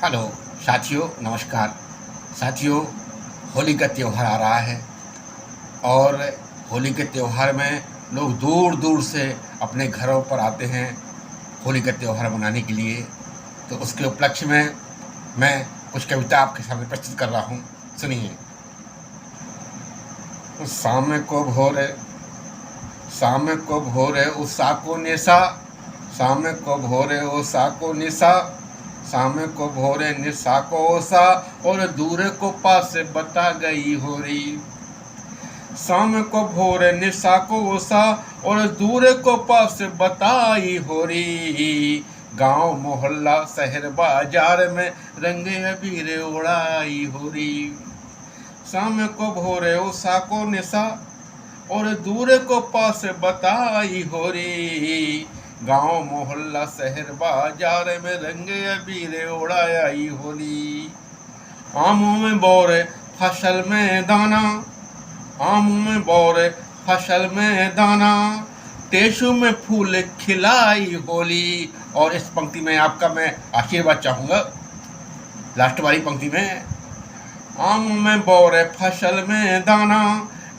Hello साथियों, नमस्कार साथियों। होली का त्यौहार आ रहा है और होली के त्यौहार में लोग दूर दूर से अपने घरों पर आते हैं होली का त्यौहार मनाने के लिए। तो उसके उपलक्ष्य में मैं कुछ कविता आपके सामने प्रस्तुत कर रहा हूँ, सुनिए। शाम को भोरे उषा को निशा, शाम को भोरे उषा को निशा, शाम को भोरे निशा को ओसा, और दूर को पास बता गई होरी। शाम को भोरे निशा को ओसा, और दूर को पास बताई होरी। गांव मोहल्ला शहर बाजार में रंगे अबीर उड़ाई होरी। शाम को भोरे उषा को निशा, और दूर को पास बताई होरी। गांव मोहल्ला शहर बाजार में रंगे अबीर उड़ाई होली। आमों में बोरे फसल में दाना, आमों में बोरे फसल में दाना, टेसू में फूल खिलाई होली। और इस पंक्ति में आपका मैं आशीर्वाद चाहूँगा, लास्ट वाली पंक्ति में। आम में बोरे फसल में दाना,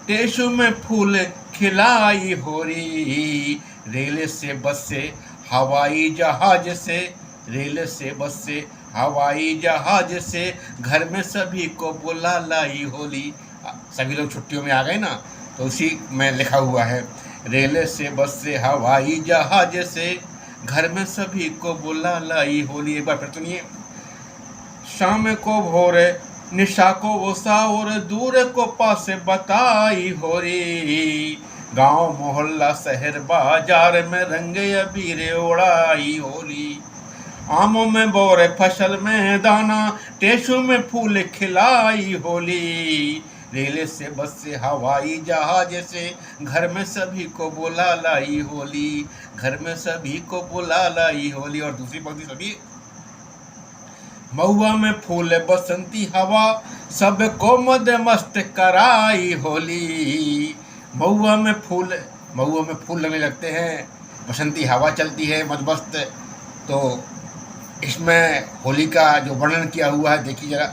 टेसू में फूल खिलाई होरी। रेल से बस से हवाई जहाज से, रेल से बस से हवाई जहाज से, घर में सभी को बुला लाई होली। सभी लोग छुट्टियों में आ गए ना, तो उसी में लिखा हुआ है। रेल से बस से हवाई जहाज से, घर में सभी को बुला लाई होली। एक बार फिर सुनिए। शाम को भोरे निशा को ओसा, और दूर को पास बताई होरी। गांव मोहल्ला शहर बाजार में रंगे अबीर उड़ाई होली। आमों में बोरे फसल में दाना, टेसू में फूल खिलाई होली। रेल से बस से हवाई जहाज से, घर में सभी को बुला लाई होली। घर में सभी को बुला लाई होली। और दूसरी पंक्ति सुनिए। महुआ में फूल बसंती हवा, सबको मद मस्त कराई होली। महुआ में फूल लगने लगते हैं, बसंती हवा चलती है मदमस्त। तो इसमें होली का जो वर्णन किया हुआ है देखिए जरा।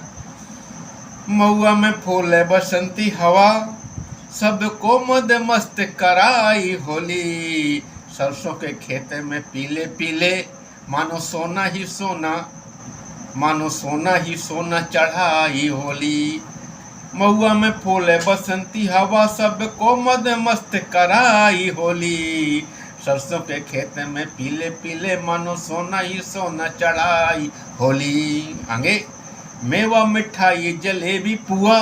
महुआ में फूल बसंती हवा, सबको मद मस्त कराई होली। सरसों के खेत में पीले पीले, मानो सोना ही सोना, मानो सोना ही सोना चढ़ाई होली। महुआ में फूल बसंती हवा, सबको मद मस्त कराई होली। सरसों के खेत में पीले पीले, मानो सोना ही सोना चढ़ाई होली। आगे। मेवा मिठाई जलेबी पुआ,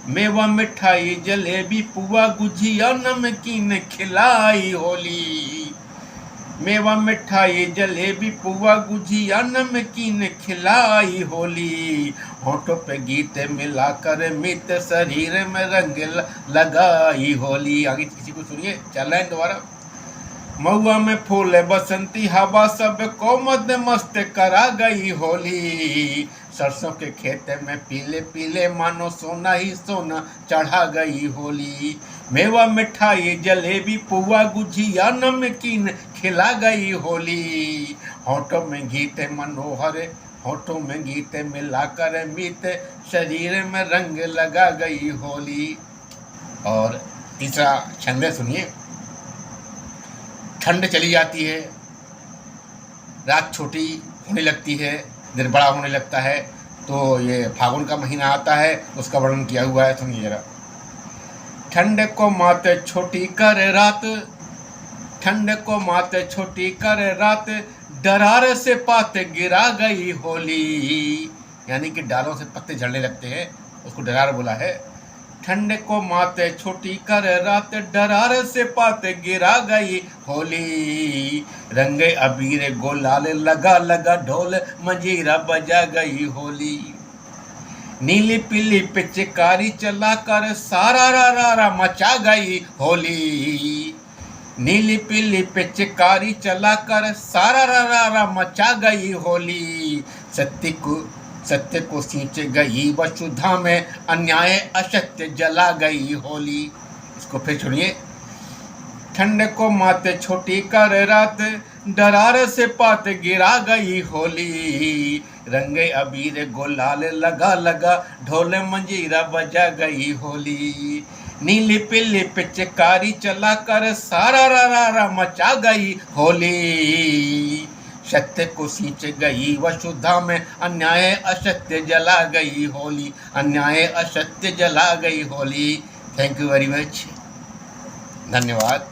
मेवा मिठाई जलेबी पुआ, गुजिया नमकीन खिलाई होली। मेवा मिठाई जलेबी पुआ, गुजिया नमकीन खिलाई होली। होठों पे गीत मिलाकर मित, शरीर में रंग लगाई होली। आगे किसी को सुनिए, चल रहा है दोबारा। महुआ में फूल बसंती हवा, सबको मद मस्त करा गई होली। सरसों के खेत में पीले पीले, मानो सोना ही सोना चढ़ा गई होली। मेवा मिठाई जलेबी पुआ, गुजिया नमकीन खिला गई होली। होठों में गीत मनोहर, होठों में गीत मिलाकर मित, शरीर में रंग लगा गई होली। और तीसरा छंद सुनिए। ठंड चली जाती है, रात छोटी होने लगती है, दिन बड़ा होने लगता है। तो ये फागुन का महीना आता है, उसका वर्णन किया हुआ है, सुनिए जरा। ठंड को मात छोटी कर रात, ठंड को मात छोटी कर रात, डरार से पात गिरा गई होली। यानी कि डालों से पत्ते झड़ने लगते हैं, उसको डरार बोला है। ठंड को मात छोटी कर रात, डरार से पात गिरा गई होली। रंगे अबीर गुलाल लगा लगा, ढोल मंजीरा बजा गई होली। नीली पीली पिचकारी चलाकर सारा रा मचा गई होली। नीली पीली पिचकारी चलाकर सारा रा मचा गई होली। सत्य को सींच गई वसुधा में, अन्याय असत्य जला गई होली। इसको फिर सुनिए। ठंड को मात छोटी कर रात, डरार से पात गिरा गई होली, रंगे अबीर गुलाल लगा लगा, ढोल मंजीरा बजा गई होली। नीली पीली पिचकारी चला कर सारा रा रा रा मचा गई होली। सत्य को सींच गई वसुधा में, अन्याय असत्य जला गई होली, अन्याय असत्य जला गई Holi. Thank you very much, धन्यवाद।